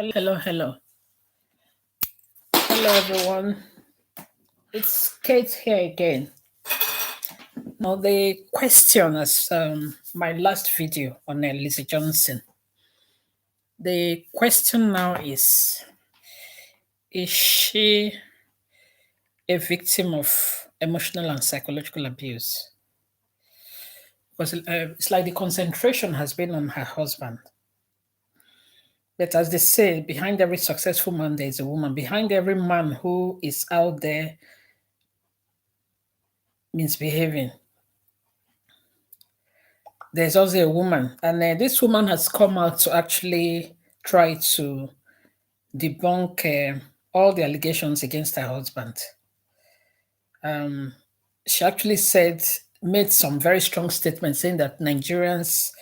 Hello, hello. Hello, everyone. It's Kate here again. Now, the question is my last video on Lizzy Johnson. The question now is she a victim of emotional and psychological abuse? Because it's like the concentration has been on her husband. But as they say, behind every successful man, there is a woman. Behind every man who is out there misbehaving, there's also a woman, and this woman has come out to actually try to debunk all the allegations against her husband. She actually made some very strong statements saying that Nigerians,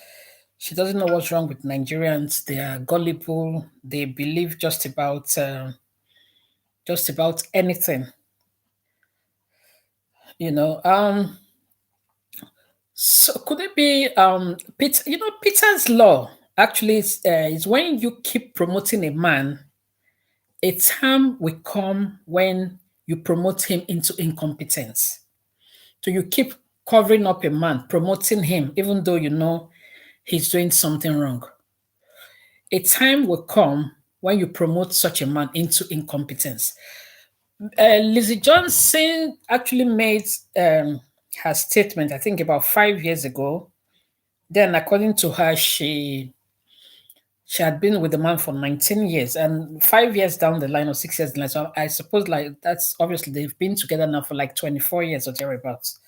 she doesn't know what's wrong with Nigerians. They are gullible. They believe just about anything. You know, so could it be Peter? You know, Peter's law actually is when you keep promoting a man, a time will come when you promote him into incompetence. So you keep covering up a man, promoting him, even though you know he's doing something wrong. A time will come when you promote such a man into incompetence. Lizzy Johnson actually made her statement, I think, about 5 years ago. Then, according to her, she had been with the man for 19 years, and 5 years down the line or 6 years down the line. So I suppose like that's obviously they've been together now for like 24 years or thereabouts.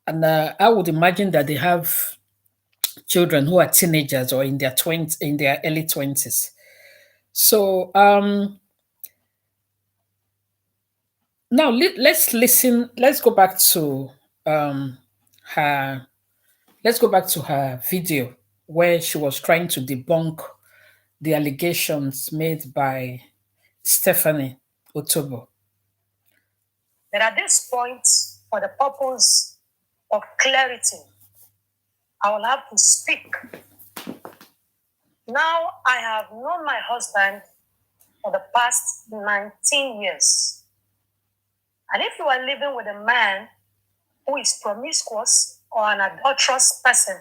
And I would imagine that they have children who are teenagers or in their early 20s. So now let's listen. Um, her. Let's go back to her video where she was trying to debunk the allegations made by Stephanie Otobo. But at this point, for the purpose of clarity, I will have to speak. Now, I have known my husband for the past 19 years. And if you are living with a man who is promiscuous or an adulterous person,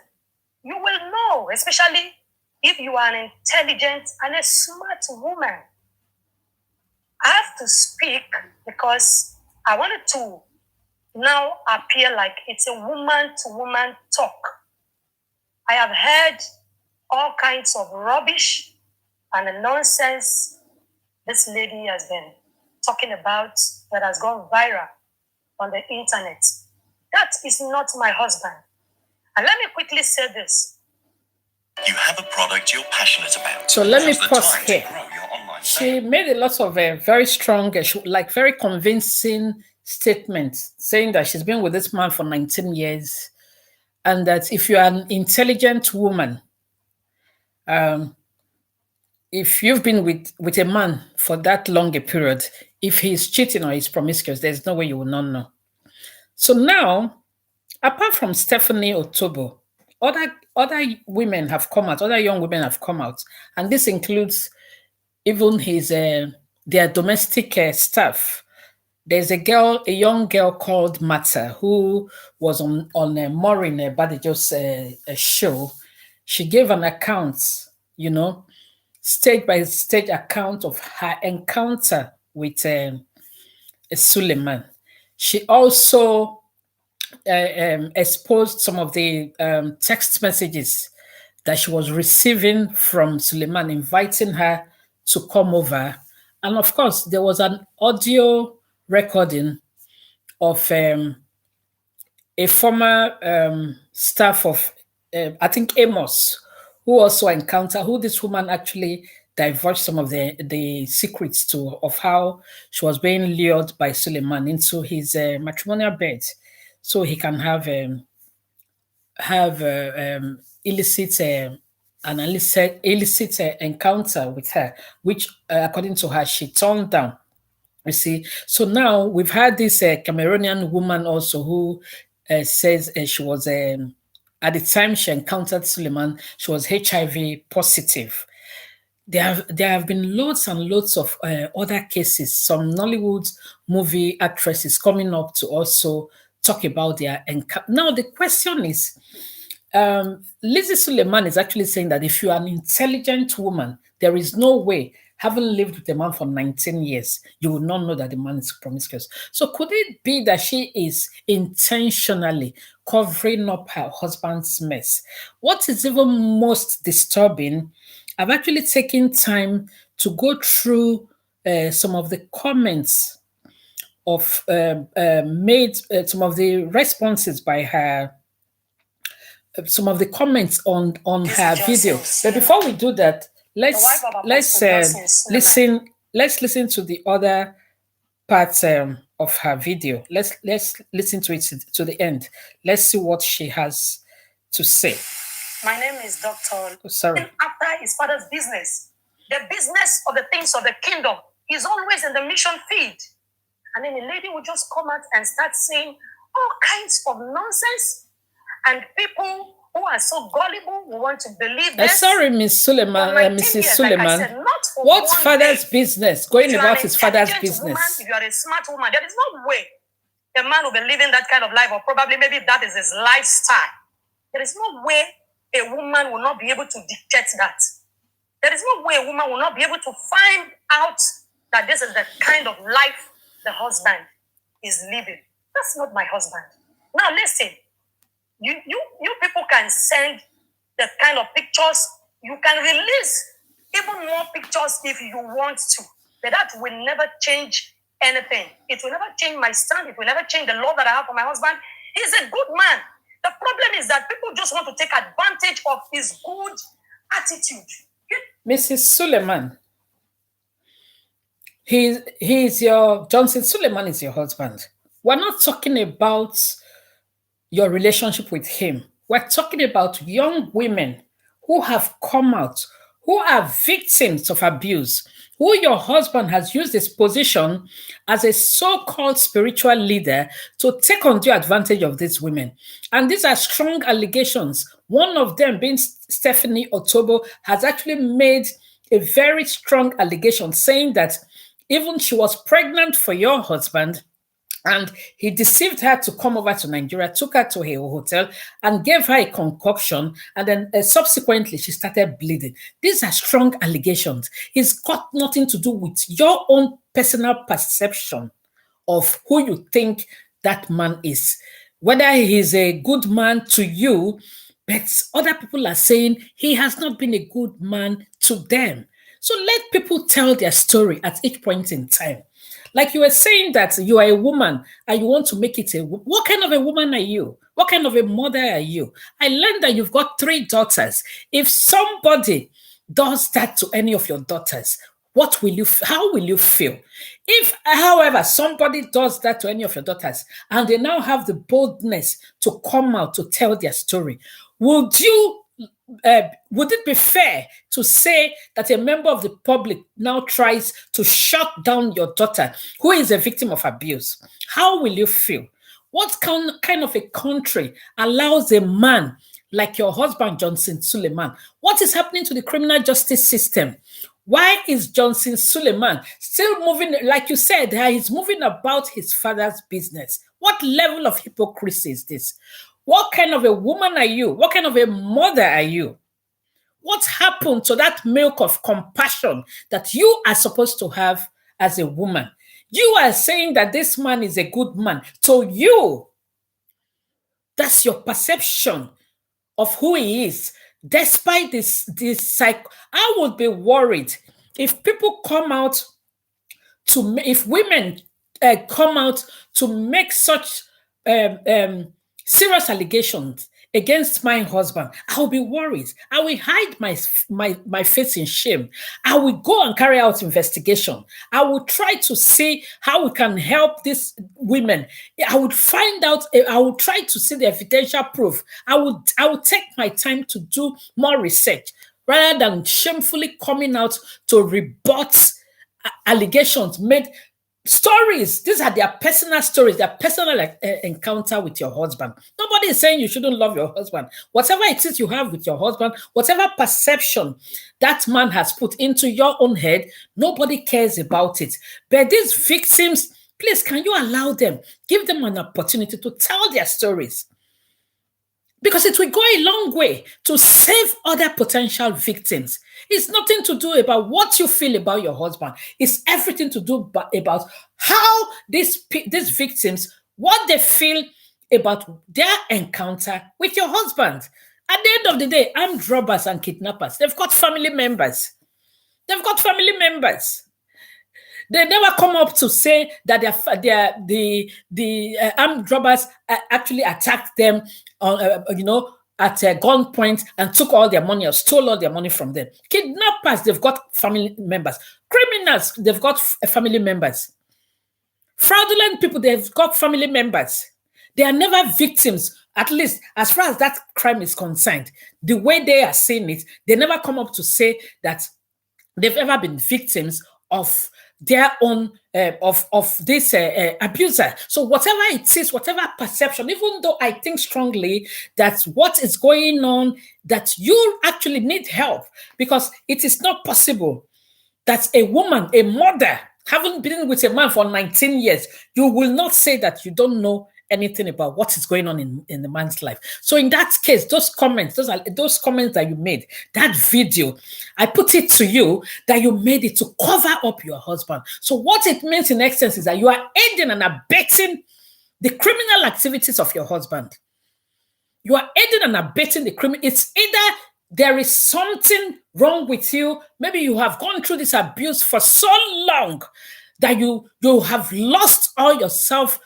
you will know, especially if you are an intelligent and a smart woman. I have to speak because I wanted to now appear like it's a woman-to-woman talk. I have heard all kinds of rubbish and the nonsense this lady has been talking about that has gone viral on the internet. That is not my husband. And let me quickly say this. You have a product you're passionate about. So let me pause here. She made a lot of very strong, very convincing statements saying that she's been with this man for 19 years and that if you're an intelligent woman, if you've been with a man for that long a period, if he's cheating or he's promiscuous, there's no way you will not know. So now, apart from Stephanie Otobo, other women have come out, other young women have come out, and this includes even their domestic staff. There's a young girl called Mata who was on Maureen Badijo's show. She gave an account, stage by stage account of her encounter with Suleiman. She also exposed some of the text messages that she was receiving from Suleiman, inviting her to come over. And of course, there was an audio recording of a former staff of, I think, Amos, who also who this woman actually divulged some of the secrets to of how she was being lured by Suleiman into his matrimonial bed, so he can have illicit an illicit encounter with her, which according to her she turned down. You see, so now we've had this Cameroonian woman also who says she was at the time she encountered Suleiman, she was HIV positive. There have been loads and loads of other cases. Some Nollywood movie actresses coming up to also talk about their encounter. Now the question is, Lizzy Suleiman is actually saying that if you are an intelligent woman, there is no way, having lived with a man for 19 years, you will not know that the man is promiscuous. So could it be that she is intentionally covering up her husband's mess? What is even most disturbing, I've actually taken time to go through some of the comments of made some of the responses by her, some of the comments on This her is video. Johnson But before we do that, let's wife of let's Apostle Johnson Suleiman. listen to the other part of her video. Let's listen to it to the end. Let's see what she has to say. My name is Dr. Oh, sorry. After his father's business, the business of the things of the kingdom, he's always in the mission field. And then a lady will just come out and start saying all kinds of nonsense. And people who are so gullible who want to believe this. Sorry, Miss Suleiman, Mrs. Suleiman. Like not for what's one father's day. business? Going If you about are his an father's intelligent business. Woman, if you are a smart woman, there is no way a man will be living that kind of life, or probably maybe that is his lifestyle. There is no way a woman will not be able to dictate that. There is no way a woman will not be able to find out that this is the kind of life the husband is living. That's not my husband. Now listen, you people can send the kind of pictures. You can release even more pictures if you want to, but that will never change anything. It will never change my stand. It will never change the love that I have for my husband. He's a good man. The problem is that people just want to take advantage of his good attitude. Mrs. Suleiman, he's your Johnson Suleiman is your husband. We're not talking about your relationship with him. We're talking about young women who have come out, who are victims of abuse, who your husband has used his position as a so-called spiritual leader to take undue advantage of these women. And these are strong allegations. One of them, being Stephanie Otobo, has actually made a very strong allegation saying that even she was pregnant for your husband, and he deceived her to come over to Nigeria, took her to a hotel, and gave her a concoction. And then subsequently, she started bleeding. These are strong allegations. It's got nothing to do with your own personal perception of who you think that man is. Whether he's a good man to you, but other people are saying he has not been a good man to them. So let people tell their story at each point in time. Like you were saying that you are a woman and you want to make it what kind of a woman are you? What kind of a mother are you? I learned that you've got 3 daughters. If somebody does that to any of your daughters, how will you feel? If, however, somebody does that to any of your daughters and they now have the boldness to come out to tell their story, would it be fair to say that a member of the public now tries to shut down your daughter who is a victim of abuse? How will you feel? What kind of a country allows a man like your husband, Johnson Suleiman? What is happening to the criminal justice system? Why is Johnson Suleiman still moving, like you said, he's moving about his father's business? What level of hypocrisy is this? What kind of a woman are you? What kind of a mother are you? What happened to that milk of compassion that you are supposed to have as a woman? You are saying that this man is a good man. To you, that's your perception of who he is. Despite this I would be worried if people come out if women come out to make such serious allegations against my husband. I'll be worried. I will hide my face in shame. I will go and carry out investigation. I will try to see how we can help these women. I would find out. I will try to see the evidential proof. I would take my time to do more research rather than shamefully coming out to rebut allegations made Stories. These are their personal stories, their personal encounter with your husband. Nobody is saying you shouldn't love your husband. Whatever it is you have with your husband, whatever perception that man has put into your own head, nobody cares about it. But these victims, please, can you allow them? Give them an opportunity to tell their stories. Because it will go a long way to save other potential victims. It's nothing to do about what you feel about your husband. It's everything to do about how these victims, what they feel about their encounter with your husband. At the end of the day, armed robbers and kidnappers, they've got family members. They've got family members. They never come up to say that the armed robbers actually attacked them on at a gunpoint and took all their money or stole all their money from them. Kidnappers, they've got family members. Criminals, they've got family members. Fraudulent people, they've got family members. They are never victims, at least as far as that crime is concerned. The way they are seeing it, they never come up to say that they've ever been victims of their own of this abuser. So whatever it is, whatever perception, even though I think strongly that what is going on, that you actually need help, because it is not possible that a woman, a mother, having been with a man for 19 years, you will not say that you don't know anything about what is going on in the man's life. So in that case, those comments that you made, that video, I put it to you that you made it to cover up your husband. So what it means in essence is that you are aiding and abetting the criminal activities of your husband. You are aiding and abetting the criminal. It's either there is something wrong with you. Maybe you have gone through this abuse for so long that you have lost all yourself.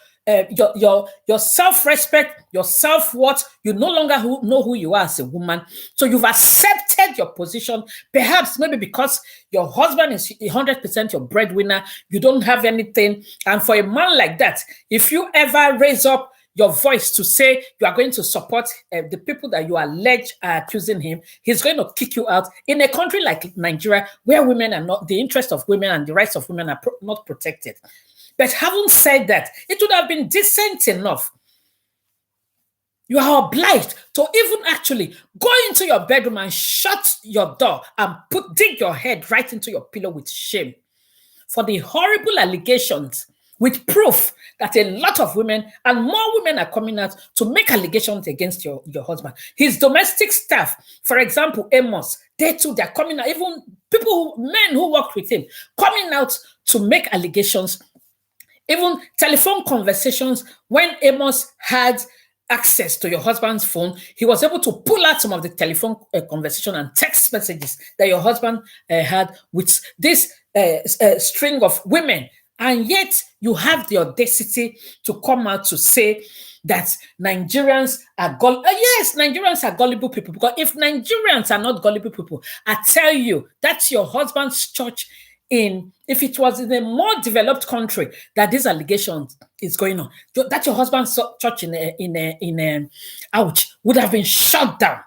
Your self-respect, your self-worth, you no longer know who you are as a woman. So you've accepted your position, perhaps maybe because your husband is 100% your breadwinner, you don't have anything. And for a man like that, if you ever raise up your voice to say you are going to support the people that you allege are accusing him, he's going to kick you out. In a country like Nigeria, where women are not, the interests of women and the rights of women are not protected. But having said that, it would have been decent enough. You are obliged to even actually go into your bedroom and shut your door and dig your head right into your pillow with shame for the horrible allegations, with proof that a lot of women and more women are coming out to make allegations against your husband. His domestic staff, for example, Amos, they're coming out, even men who worked with him, coming out to make allegations. Even telephone conversations, when Amos had access to your husband's phone, he was able to pull out some of the telephone conversation and text messages that your husband had with this string of women. And yet you have the audacity to come out to say that Nigerians are gullible. Yes, Nigerians are gullible people. Because if Nigerians are not gullible people, I tell you, that's your husband's church. If it was in a more developed country that this allegation is going on, that your husband's church would have been shut down.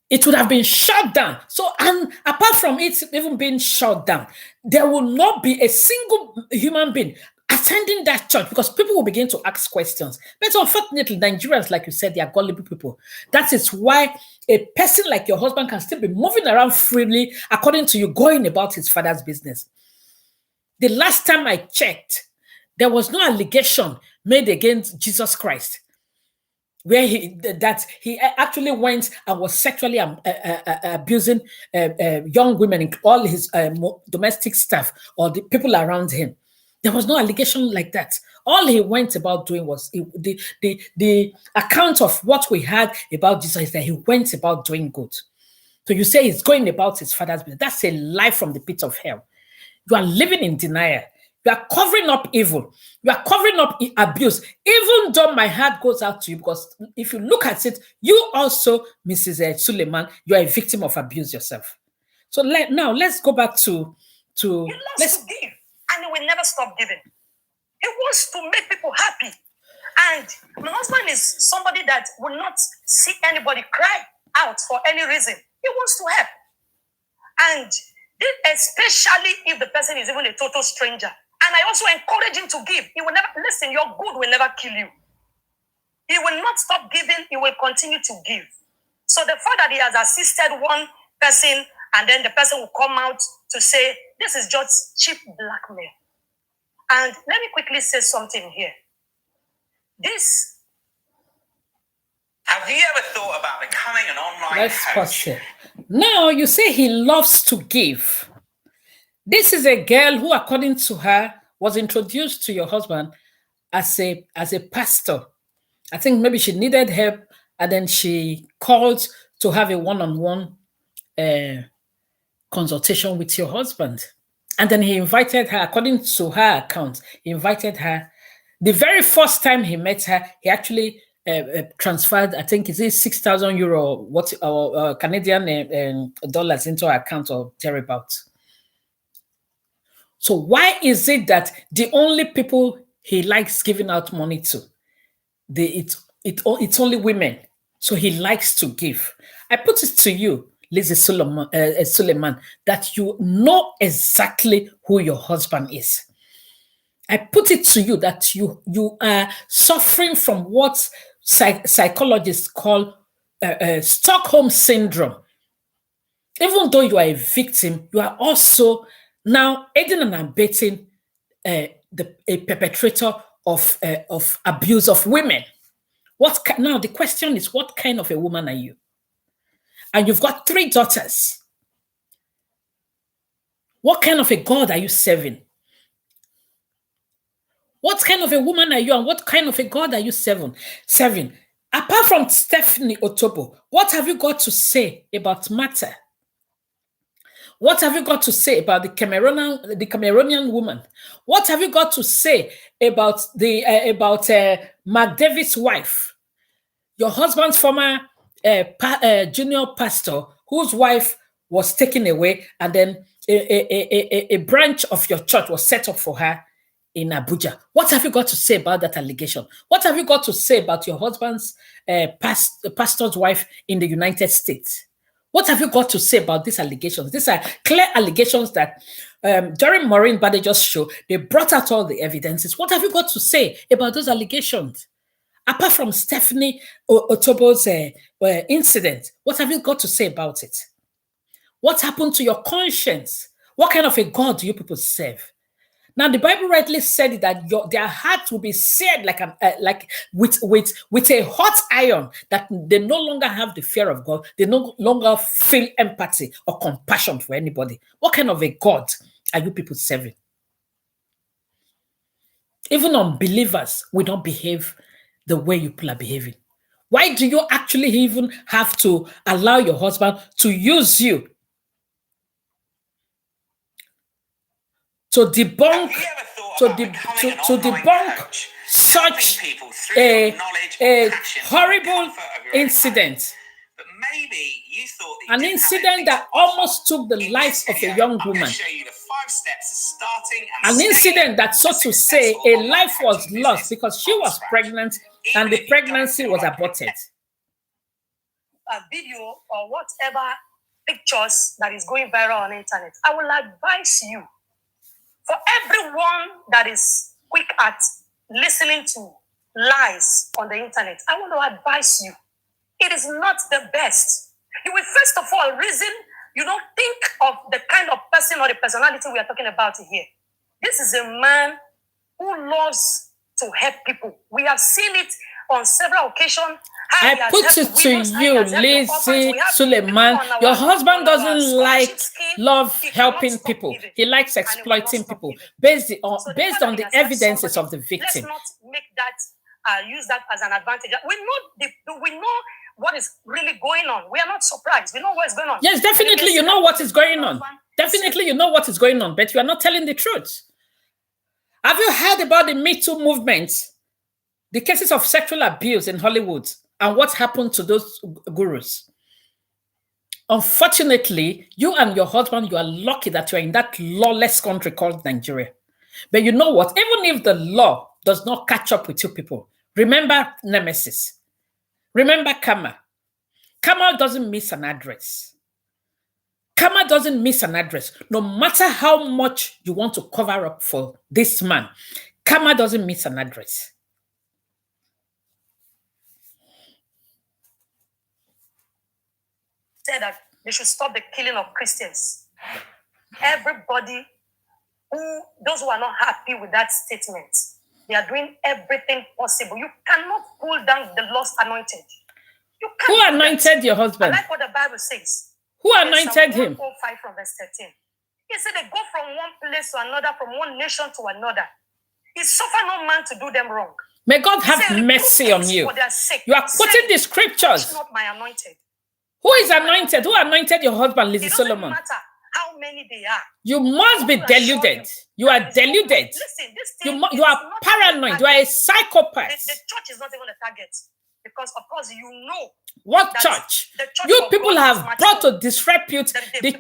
It would have been shut down. So, and apart from it even being shut down, there will not be a single human being attending that church, because people will begin to ask questions. But unfortunately, Nigerians, like you said, they are gullible people. That is why a person like your husband can still be moving around freely, according to you, going about his father's business. The last time I checked, there was no allegation made against Jesus Christ, where he actually went and was sexually abusing young women, in all his domestic staff or the people around him. There was no allegation like that. All he went about doing was the account of what we had about Jesus is that he went about doing good. So you say he's going about his father's business. That's a lie from the pit of hell. You are living in denial. You are covering up evil. You are covering up abuse. Even though my heart goes out to you, because if you look at it, you also, Mrs. Suleiman, you are a victim of abuse yourself. So now let's go back to He loves to give, and he will never stop giving. He wants to make people happy. And my husband is somebody that will not see anybody cry out for any reason. He wants to help. And especially if the person is even a total stranger. And I also encourage him to give. He will never, listen, your good will never kill you. He will not stop giving. He will continue to give. So the fact that he has assisted one person and then the person will come out to say, this is just cheap blackmail. And let me quickly say something here. Have you ever thought about becoming an online Let's coach? pause here. Now, you say he loves to give. This is a girl who, according to her, was introduced to your husband as a pastor. I think maybe she needed help, and then she called to have a one-on-one consultation with your husband. And then he invited her, according to her account, he invited her. The very first time he met her, he actually transferred, I think, is it 6,000 euro, or Canadian dollars into her account or thereabouts. So why is it that the only people he likes giving out money to, it's only women? So he likes to give. I put it to you, Lizzy Suleiman, that you know exactly who your husband is. I put it to you that you are suffering from what psychologists call Stockholm syndrome. Even though you are a victim, you are also now aiding and abetting a perpetrator of abuse of women. Now the question is, what kind of a woman are you? And you've got 3 daughters. What kind of a God are you serving? What kind of a woman are you, and what kind of a God are you serving? Apart from Stephanie Otobo, what have you got to say about matter? What have you got to say about the Cameroonian woman? What have you got to say about Mark David's wife, your husband's former junior pastor, whose wife was taken away, and then a branch of your church was set up for her in Abuja? What have you got to say about that allegation? What have you got to say about your husband's pastor's wife in the United States? What have you got to say about these allegations? These are clear allegations that during Maureen Badejo's show, they brought out all the evidences. What have you got to say about those allegations? Apart from Stephanie Otobo's incident, what have you got to say about it? What happened to your conscience? What kind of a God do you people serve? Now, the Bible rightly said that their hearts will be seared like with a hot iron, that they no longer have the fear of God. They no longer feel empathy or compassion for anybody. What kind of a God are you people serving? Even unbelievers will not behave the way you people are behaving. Why do you actually even have to allow your husband to use you to debunk such a horrible incident? But maybe you thought an incident that almost took the lives of a young woman. An incident that, so to say, a life was lost because she was pregnant and the pregnancy was aborted. A video or whatever pictures that is going viral on the internet, I will advise you, for everyone that is quick at listening to lies on the internet, I want to advise you, it is not the best. You will first of all reason, you don't think of the kind of person or the personality we are talking about here. This is a man who loves to help people. We have seen it on several occasions. I put it to you, Lizzy Suleiman, your husband doesn't love helping people. He likes exploiting people based on the evidences of the victim. Let's not make that, use that as an advantage. We know what is really going on. We are not surprised. We know what is going on. Yes, definitely you know what is going on. Definitely you know what is going on, but you are not telling the truth. Have you heard about the Me Too movement? The cases of sexual abuse in Hollywood and what happened to those gurus? Unfortunately, you and your husband, you are lucky that you're in that lawless country called Nigeria. But you know what? Even if the law does not catch up with you people, remember Nemesis. Remember Karma. Karma doesn't miss an address. Karma doesn't miss an address. No matter how much you want to cover up for this man, karma doesn't miss an address. Said that they should stop the killing of Christians. Everybody those who are not happy with that statement, they are doing everything possible. You cannot pull down the lost anointed. You can't. Who anointed your husband? I like what the Bible says. Who anointed him? 105 from verse 13. He said they go from one place to another, from one nation to another. He suffered no man to do them wrong. May God have mercy on you. You are quoting the scriptures. Not my anointed. Who is anointed? Who anointed your husband, Lizzy Solomon? It doesn't matter how many they are. You must be deluded. You are deluded. Listen, this you are paranoid. You are a psychopath. The church is not even a target. Because, of course, you know. What church? You people have brought to disrepute the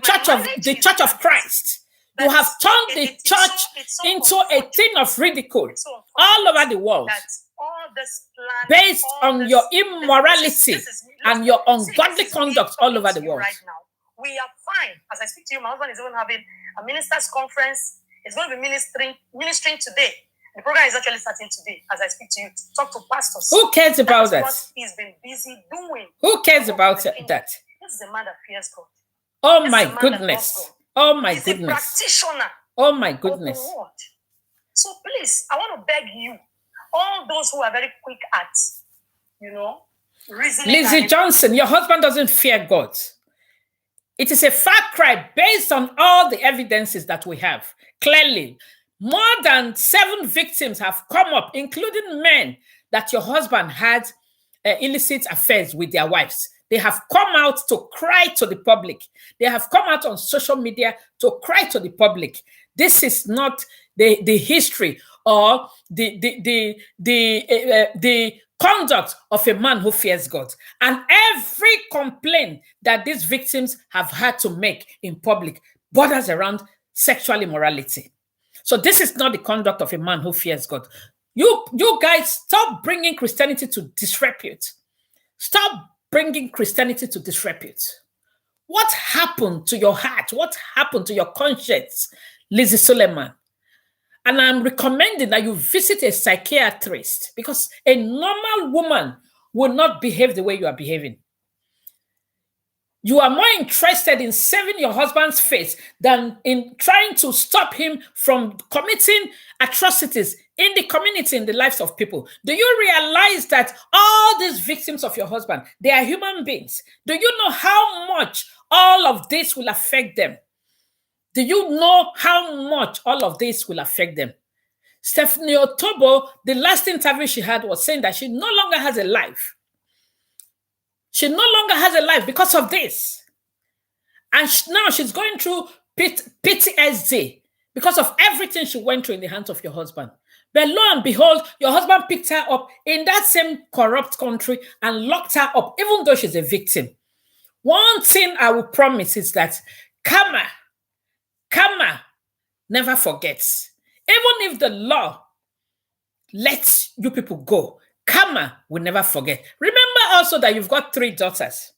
church of Christ. You have turned the church into a thing of ridicule all over the world, based on your immorality and your ungodly conduct all over the world. Right now, we are fine. As I speak to you, my husband is even having a ministers' conference. He's going to be ministering today. The program is actually starting today as I speak to you. Talk to pastors. Who cares about that? What he's been busy doing. Who cares about that? This is a man that fears God. Oh my goodness. Oh my goodness. He's a practitioner. Oh my goodness. Of the word. So please, I want to beg you, all those who are very quick at, reasoning. Lizzy Johnson, your husband doesn't fear God. It is a far cry based on all the evidences that we have. Clearly, more than 7 victims have come up, including men that your husband had illicit affairs with their wives. They have come out to cry to the public. They have come out on social media to cry to the public. This is not the history or the conduct of a man who fears God. And every complaint that these victims have had to make in public borders around sexual immorality. So this is not the conduct of a man who fears God. You guys, stop bringing Christianity to disrepute. Stop bringing Christianity to disrepute. What happened to your heart? What happened to your conscience, Lizzy Solomon? And I'm recommending that you visit a psychiatrist, because a normal woman will not behave the way you are behaving. You are more interested in saving your husband's face than in trying to stop him from committing atrocities in the community, in the lives of people. Do you realize that all these victims of your husband, they are human beings? Do you know how much all of this will affect them? Do you know how much all of this will affect them? Stephanie Otobo, the last interview she had, was saying that she no longer has a life. She no longer has a life because of this. And now she's going through PTSD because of everything she went through in the hands of your husband. But lo and behold, your husband picked her up in that same corrupt country and locked her up, even though she's a victim. One thing I will promise is that karma never forgets. Even if the law lets you people go, karma will never forget. Remember also that you've got 3 daughters.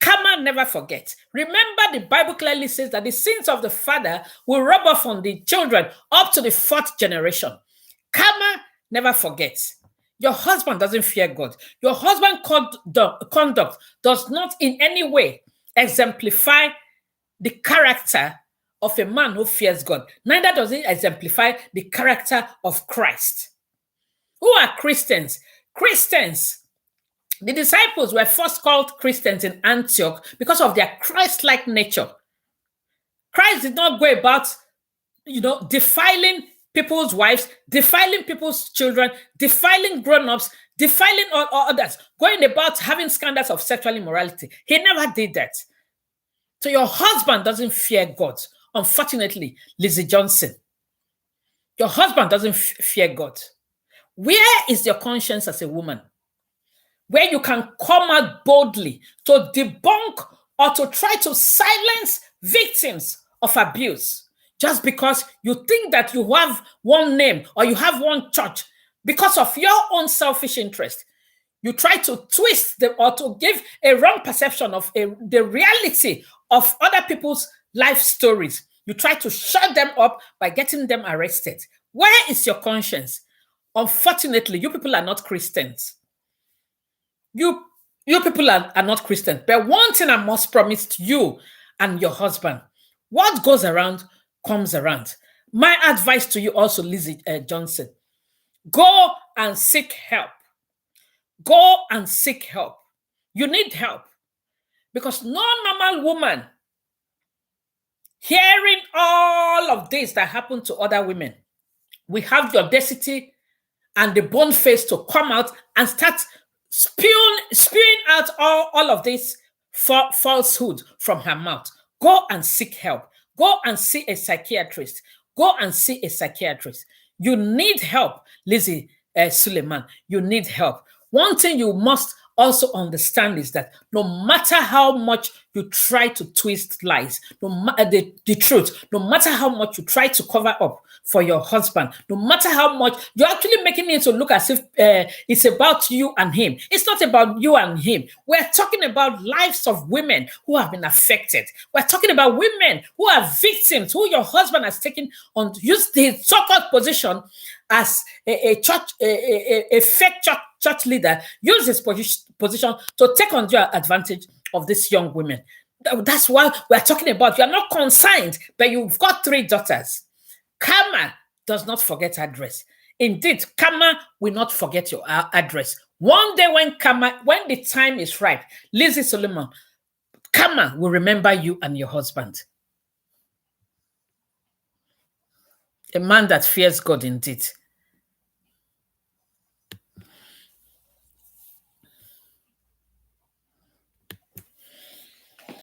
Karma never forgets. Remember, the Bible clearly says that the sins of the father will rub off on the children up to the 4th generation. Karma never forgets. Your husband doesn't fear God. Your husband's conduct does not in any way exemplify the character of a man who fears God. Neither does it exemplify the character of Christ. Who are Christians? Christians. The disciples were first called Christians in Antioch because of their Christ-like nature. Christ did not go about, defiling people's wives, defiling people's children, defiling grown-ups, defiling all others, going about having scandals of sexual immorality. He never did that. So your husband doesn't fear God. Unfortunately, Lizzy Johnson, your husband doesn't fear God. Where is your conscience as a woman? Where you can come out boldly to debunk or to try to silence victims of abuse just because you think that you have one name or you have one church because of your own selfish interest. You try to twist them or to give a wrong perception of the reality of other people's life stories. You try to shut them up by getting them arrested. Where is your conscience? Unfortunately, you people are not Christians. You people are not Christians. But one thing I must promise to you and your husband, what goes around comes around. My advice to you also, Lizzy Johnson, go and seek help. Go and seek help. You need help. Because no normal woman hearing all of this that happened to other women, we have the audacity and the bone face to come out and start spewing out all of this falsehood from her mouth. Go and seek help. Go and see a psychiatrist. Go and see a psychiatrist. You need help, Lizzy Suleiman. You need help. One thing you must also understand is that no matter how much you try to twist lies, the truth, no matter how much you try to cover up for your husband, no matter how much you're actually making it to look as if it's about you and him. It's not about you and him. We're talking about lives of women who have been affected. We're talking about women who are victims, who your husband has taken on, used his so-called position as a fake church leader, use his position to take undue advantage of these young women. That's what we're talking about. You're not consigned, but you've got 3 daughters. Karma does not forget address. Indeed, karma will not forget your address. One day when the time is right, Lizzy Suleiman, karma will remember you and your husband. A man that fears God indeed.